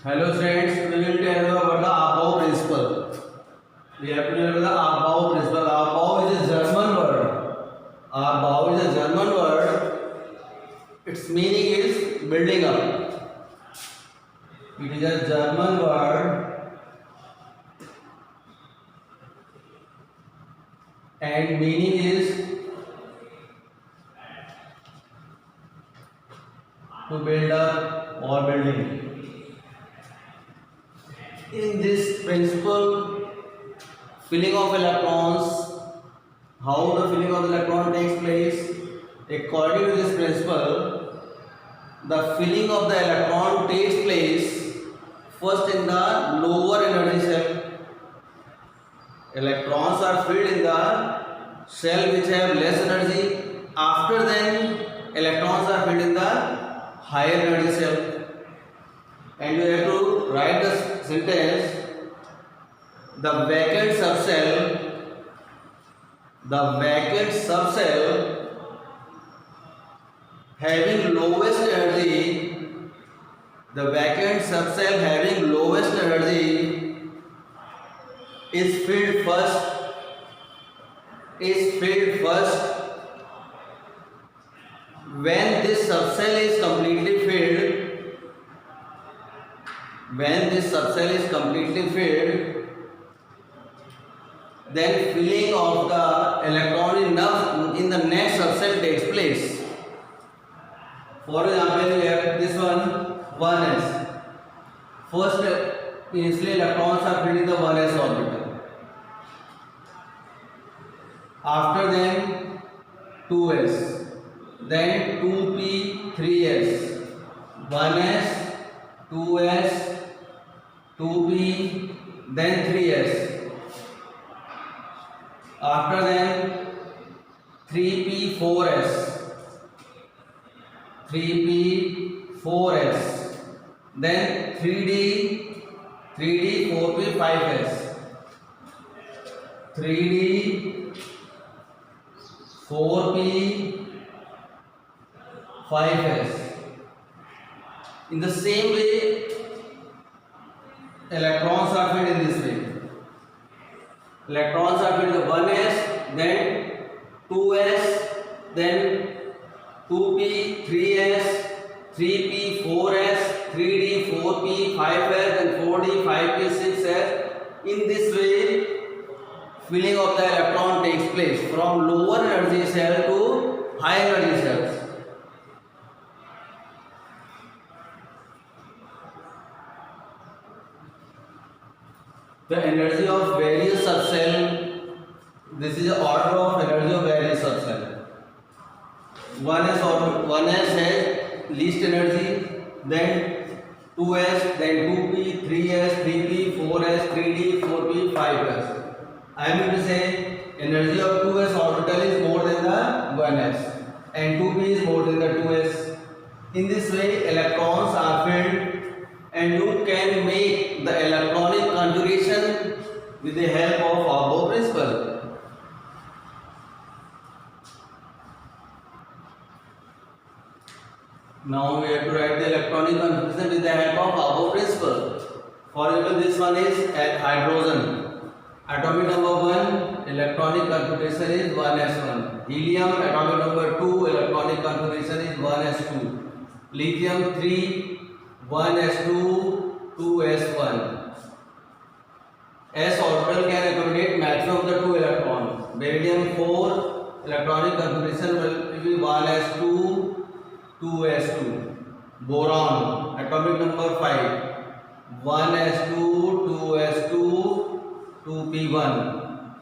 Hello friends, we will tell you about the Aufbau principle. We have to tell you the Aufbau principle. Aufbau is a German word. Aufbau is a German word. Its meaning is building up. It is a German word and meaning is to build up or building. In this principle, filling of electrons, how the filling of electron takes place, according to this principle, the filling of the electron takes place first in the lower energy cell. Electrons are filled in the cell which have less energy. After then, electrons are filled in the higher energy cell. And you have to write the sentence: the vacant subcell having lowest energy, the vacant subcell having lowest energy is filled first. When this subcell is completely filled, then filling of the electron in the next subcell takes place. For example, we have this one 1s. First, initially electrons are filled in the 1s orbital. After then 2s, then 2p, 3s, 1s, 2s, 2p, then 3s. After then 3p, 4s, 3p, 4s, then 3d, 4p, 5s, 3d, 4p, 5s. In the same way, electrons are filled in this way. Electrons are filled in the 1s, then 2s, then 2p, 3s, 3p, 4s, 3d, 4p, 5s, and 4d, 5p, 6s. In this way, filling of the electron takes place from lower energy cell to higher energy cells. The energy of various subcell. This is the order of energy of various subcell. 1s has least energy, then 2s, then 2p, 3s, 3p, 4s, 3d, 4p, 5s. I am going to say energy of 2s orbital is more than the 1s and 2p is more than the 2s. In this way, electrons are filled and you can make the electronic configuration with the help of Aufbau principle. Now we have to write the electronic configuration with the help of Aufbau principle. For example, this one is at hydrogen. Atomic number 1, electronic configuration is 1s1. Helium, atomic number 2, electronic configuration is 1s2. Lithium 3, 1s2, 2s1. S orbital can accommodate maximum of the 2 electrons. Beryllium 4, electronic configuration will be 1s2, 2s2. Boron, atomic number 5, 1s2, 2s2, 2p1.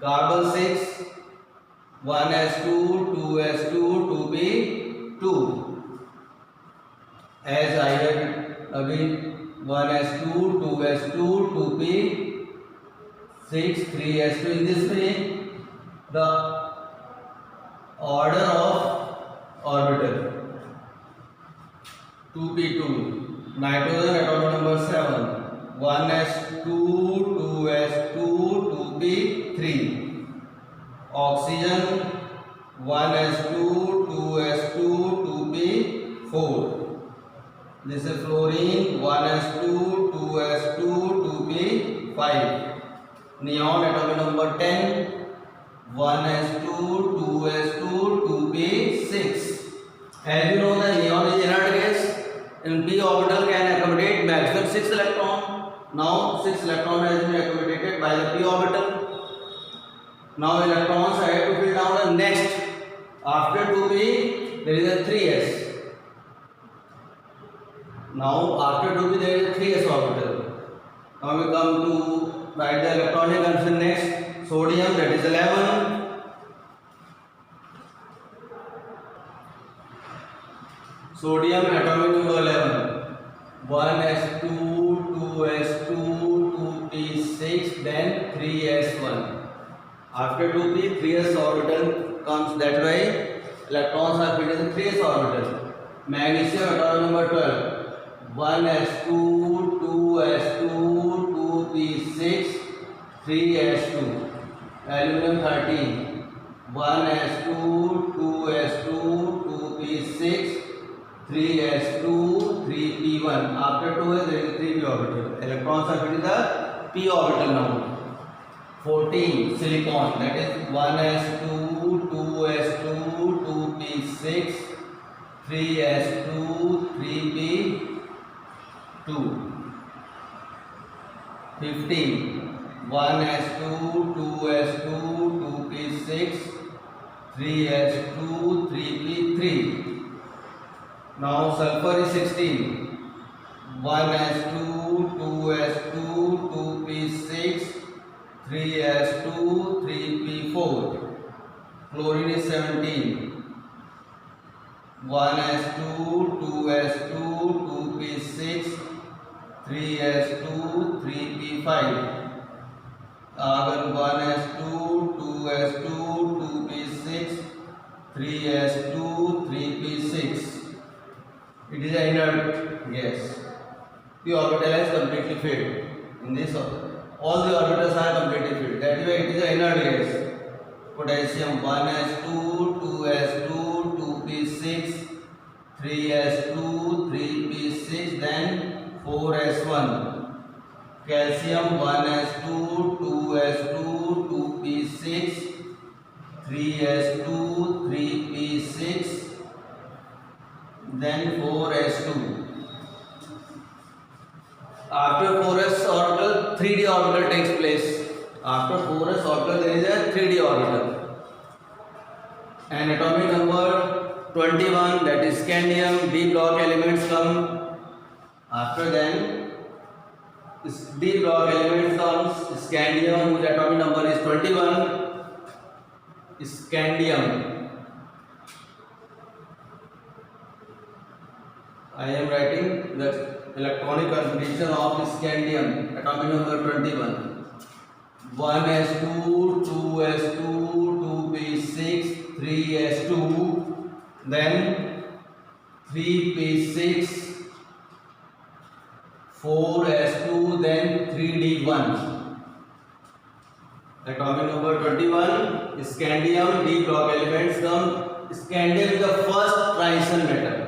Carbon 6, 1s2, 2s2, 2p2. As I have again 1s2, 2s2, 2p6, 3s2. In this way, the order of orbital. 2p2. Nitrogen, atomic number 7, 1s2, 2s2, 2p3. Oxygen, 1s2, 2s2, 2p4. This is fluorine, 1s2, 5. Neon atomic number 10, 1s2, 2s2, 2p6. As you know, the neon is inert gas. In p orbital can accommodate maximum 6 electron. Now 6 electron has been accommodated by the p orbital. Now electrons have to fill down the next. After 2p, there is a 3s. Now after 2p, there is a 3s orbital. Now we come to write the electronic configuration next. Sodium, that is 11. Sodium atomic number 11. 1s2, 2s2, 2p6, then 3s1. After 2p, 3s orbital comes that way. Electrons are filled in the 3s orbital. Magnesium atomic number 12. 1s2, 2s2, 2p6, 3s2. Aluminum 13. 1s2, 2s2, 2p6, 3s2, 3p1. After 2s, there is a 3p orbital. Electrons are filled in the p orbital now. 14. Silicon, that is 1s2, 2s2, 2p6, 3s2, 3p2. 15. 1s2, 2s2, 2p6, 3s2, 3p3. Now sulfur is 16. 1s2, 2s2, 2p6, 3s2, 3p4. Chlorine is 17. 1s2, 2s2, 2p6, 3s2, 3p5. Argon 1s2, 2s2, 2p6, 3s2, 3p6. It is an inert gas. The orbital is completely filled. In this, all the orbitals are completely filled. That is why it is an inert gas. Potassium 1s2, 2s2, 2p6, 3s2, 3p6, then 4s1. Calcium 1s2, 2s2, 2p6, 3s2, 3p6, then 4s2. After 4s orbital, 3d orbital takes place. After 4s orbital, there is a 3d orbital. And atomic number 21, that is scandium, d block elements come. After then, d block elements comes scandium, whose atomic number is 21. Scandium. I am writing the electronic configuration of scandium, atomic number 21. 1s2, 2s2, 2p6, 3s2, then 3p6, 4s2, then 3d1. Atomic number 21, scandium, d block elements come. Scandium is the first transition metal.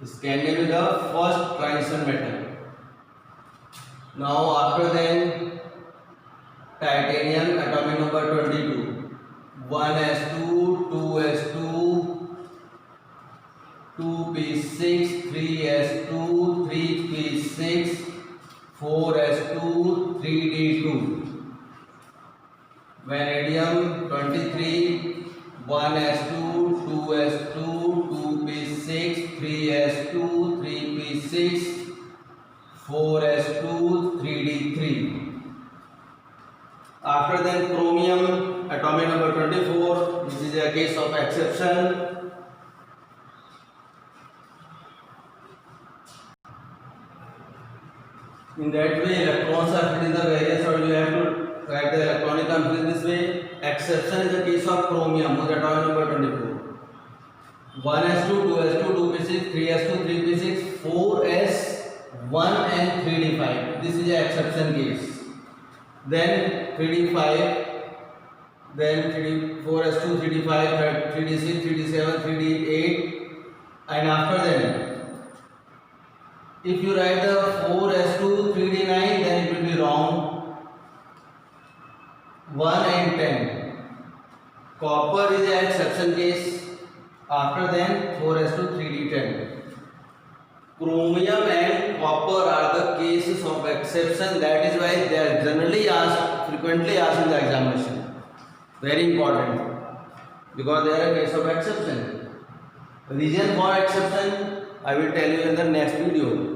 Scandium is the first transition metal. Now after then, titanium, atomic number 22. 1s2, 2s2, 2p6, 3s2, 3p6, 4s2, 3d2. Vanadium 23. 1s2, 2s2, 2p6, 3s2, 3p6, 4s2, 3d3. After then, chromium, atomic number 24, which is a case of exception. In that way, electrons are filled in the various, or you have to write the electronic configuration this way. Exception is the case of chromium, whose atomic number 24. 1s2, 2s2, 2p6, 3s2, 3p6, 4s1 and 3d5. This is the exception case. Then 3d5, then 4s2, 3d5, 3d6, 3d7, 3d8, and after that, if you write the 4s2, 3d9, then it will be be wrong. 1 and 10. Copper is an exception case. After then 4s to 3d10. Chromium and copper are the cases of exception. That is why they are generally asked, frequently asked in the examination. Very important, because they are a case of exception. Reason for exception I will tell you in the next video.